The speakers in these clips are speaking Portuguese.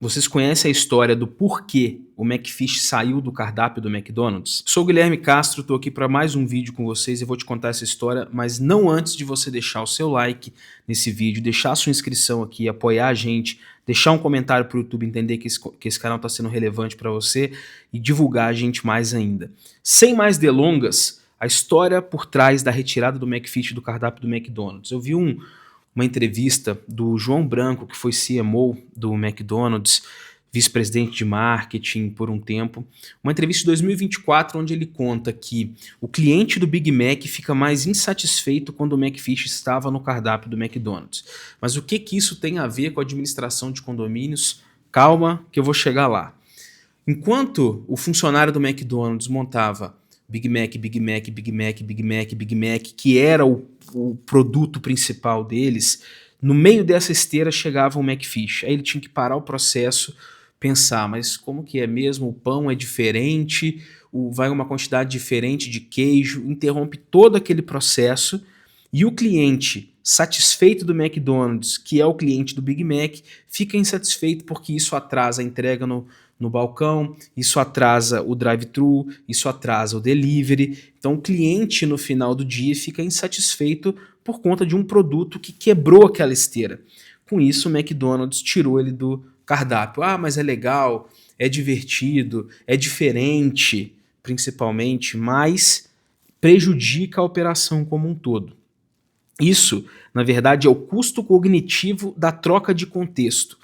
Vocês conhecem a história do porquê o McFish saiu do cardápio do McDonald's? Sou o Guilherme Castro, estou aqui para mais um vídeo com vocês e vou te contar essa história, mas não antes de você deixar o seu like nesse vídeo, deixar a sua inscrição aqui, apoiar a gente, deixar um comentário para o YouTube entender que esse canal está sendo relevante para você e divulgar a gente mais ainda. Sem mais delongas, a história por trás da retirada do McFish do cardápio do McDonald's. Eu vi uma entrevista do João Branco, que foi CMO do McDonald's, vice-presidente de marketing por um tempo, uma entrevista de 2024 onde ele conta que o cliente do Big Mac fica mais insatisfeito quando o McFish estava no cardápio do McDonald's. Mas o que isso tem a ver com a administração de condomínios? Calma que eu vou chegar lá. Enquanto o funcionário do McDonald's montava Big Mac, Big Mac, Big Mac, Big Mac, Big Mac, que era o produto principal deles, no meio dessa esteira chegava o McFish. Aí ele tinha que parar o processo, pensar, mas como que é mesmo? O pão é diferente, vai uma quantidade diferente de queijo, interrompe todo aquele processo e o cliente satisfeito do McDonald's, que é o cliente do Big Mac, fica insatisfeito porque isso atrasa a entrega no balcão, isso atrasa o drive-thru, isso atrasa o delivery. Então o cliente no final do dia fica insatisfeito por conta de um produto que quebrou aquela esteira. Com isso o McDonald's tirou ele do cardápio. Ah, mas é legal, é divertido, é diferente, principalmente, mas prejudica a operação como um todo. Isso, na verdade, é o custo cognitivo da troca de contexto.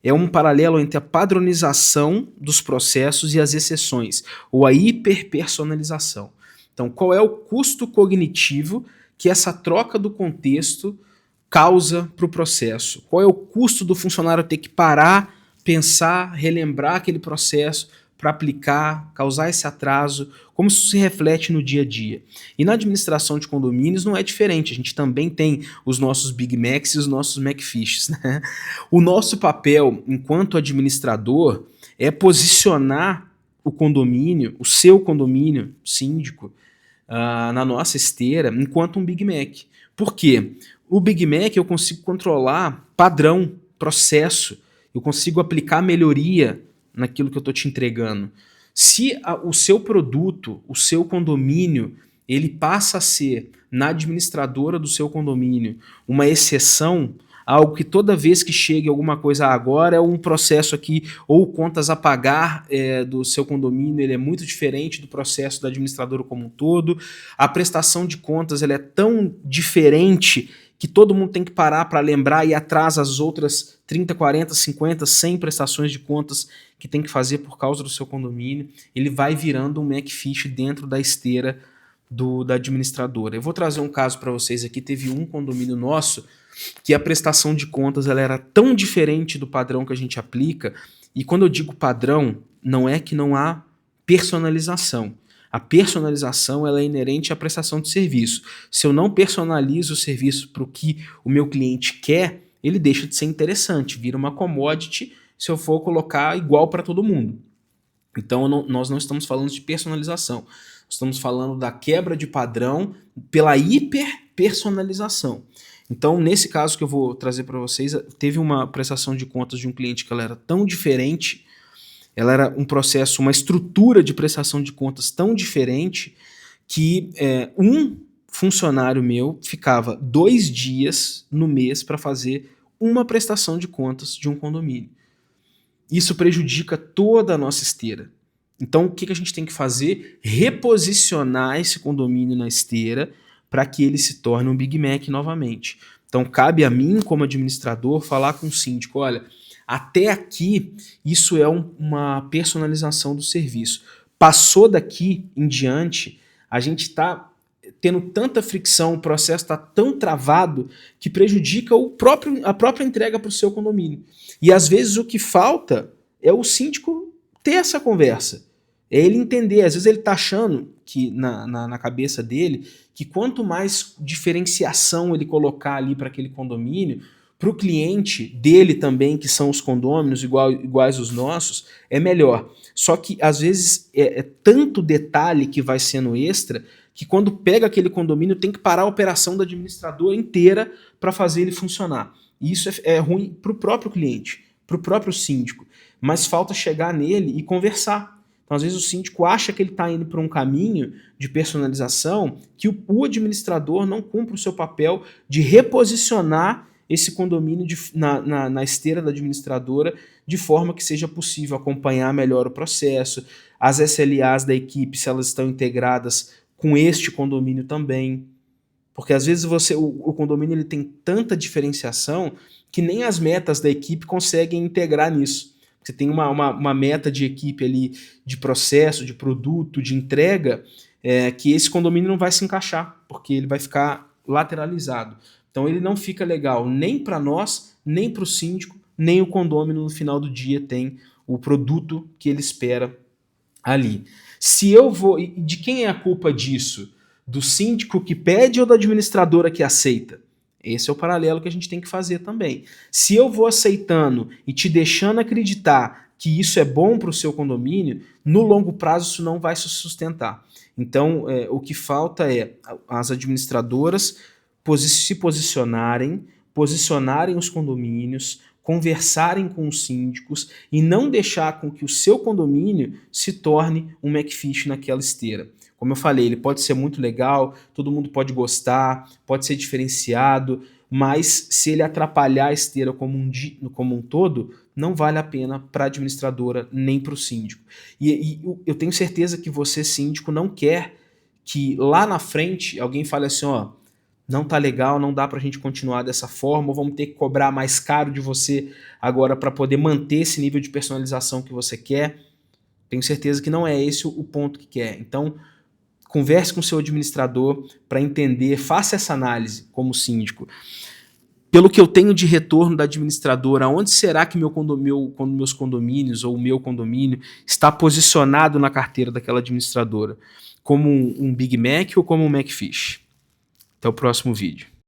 É um paralelo entre a padronização dos processos e as exceções, ou a hiperpersonalização. Então, qual é o custo cognitivo que essa troca do contexto causa para o processo? Qual é o custo do funcionário ter que parar, pensar, relembrar aquele processo para aplicar, causar esse atraso? Como isso se reflete no dia a dia? E na administração de condomínios não é diferente, a gente também tem os nossos Big Macs e os nossos McFishes, né? O nosso papel enquanto administrador é posicionar o condomínio, o seu condomínio, síndico, na nossa esteira enquanto um Big Mac. Por quê? O Big Mac eu consigo controlar padrão, processo, eu consigo aplicar melhoria naquilo que eu estou te entregando. Se o seu produto, o seu condomínio, ele passa a ser, na administradora do seu condomínio, uma exceção, algo que toda vez que chegue alguma coisa agora é um processo aqui, ou contas a pagar do seu condomínio, ele é muito diferente do processo da administradora como um todo, a prestação de contas ela é tão diferente que todo mundo tem que parar para lembrar e atrás as outras 30, 40, 50, 100 prestações de contas que tem que fazer por causa do seu condomínio, ele vai virando um McFish dentro da esteira da administradora. Eu vou trazer um caso para vocês aqui, teve um condomínio nosso que a prestação de contas ela era tão diferente do padrão que a gente aplica, e quando eu digo padrão, não é que não há personalização. A personalização ela é inerente à prestação de serviço. Se eu não personalizo o serviço para o que o meu cliente quer, ele deixa de ser interessante, vira uma commodity se eu for colocar igual para todo mundo. Então nós não estamos falando de personalização, estamos falando da quebra de padrão pela hiperpersonalização. Então, nesse caso que eu vou trazer para vocês, teve uma prestação de contas de um cliente que ela era tão diferente, ela era um processo, uma estrutura de prestação de contas tão diferente que um funcionário meu ficava 2 dias no mês para fazer uma prestação de contas de um condomínio. Isso prejudica toda a nossa esteira. Então, o que a gente tem que fazer? Reposicionar esse condomínio na esteira para que ele se torne um Big Mac novamente. Então, cabe a mim, como administrador, falar com o síndico, olha, até aqui, isso é uma personalização do serviço. Passou daqui em diante, a gente está tendo tanta fricção, o processo está tão travado que prejudica a própria entrega para o seu condomínio. E às vezes o que falta é o síndico ter essa conversa. É ele entender, às vezes ele está achando que na cabeça dele que quanto mais diferenciação ele colocar ali para aquele condomínio, para o cliente dele também, que são os condôminos iguais os nossos, é melhor. Só que às vezes é tanto detalhe que vai sendo extra que quando pega aquele condomínio tem que parar a operação da administradora inteira para fazer ele funcionar. E isso é ruim para o próprio cliente, para o próprio síndico. mas falta chegar nele e conversar. Então, às vezes, o síndico acha que ele está indo para um caminho de personalização que o administrador não cumpre o seu papel de reposicionar esse condomínio na esteira da administradora, de forma que seja possível acompanhar melhor o processo, as SLAs da equipe, se elas estão integradas com este condomínio também. Porque às vezes o condomínio ele tem tanta diferenciação que nem as metas da equipe conseguem integrar nisso. Você tem uma meta de equipe ali, de processo, de produto, de entrega, que esse condomínio não vai se encaixar, porque ele vai ficar lateralizado. Então ele não fica legal nem para nós, nem para o síndico, nem o condômino no final do dia tem o produto que ele espera ali. Se eu vou... E de quem é a culpa disso? Do síndico que pede ou da administradora que aceita? Esse é o paralelo que a gente tem que fazer também. Se eu vou aceitando e te deixando acreditar que isso é bom para o seu condomínio, no longo prazo isso não vai se sustentar. Então, o que falta é as administradoras se posicionarem os condomínios, conversarem com os síndicos e não deixar com que o seu condomínio se torne um McFish naquela esteira. Como eu falei, ele pode ser muito legal, todo mundo pode gostar, pode ser diferenciado, mas se ele atrapalhar a esteira como um todo, não vale a pena para a administradora nem para o síndico. E eu tenho certeza que você, síndico, não quer que lá na frente alguém fale assim, ó, não tá legal, não dá para a gente continuar dessa forma, ou vamos ter que cobrar mais caro de você agora para poder manter esse nível de personalização que você quer. Tenho certeza que não é esse o ponto que quer. Então, converse com o seu administrador para entender, faça essa análise como síndico. Pelo que eu tenho de retorno da administradora, onde será que meus condomínios ou o meu condomínio está posicionado na carteira daquela administradora? Como um Big Mac ou como um McFish? Até o próximo vídeo.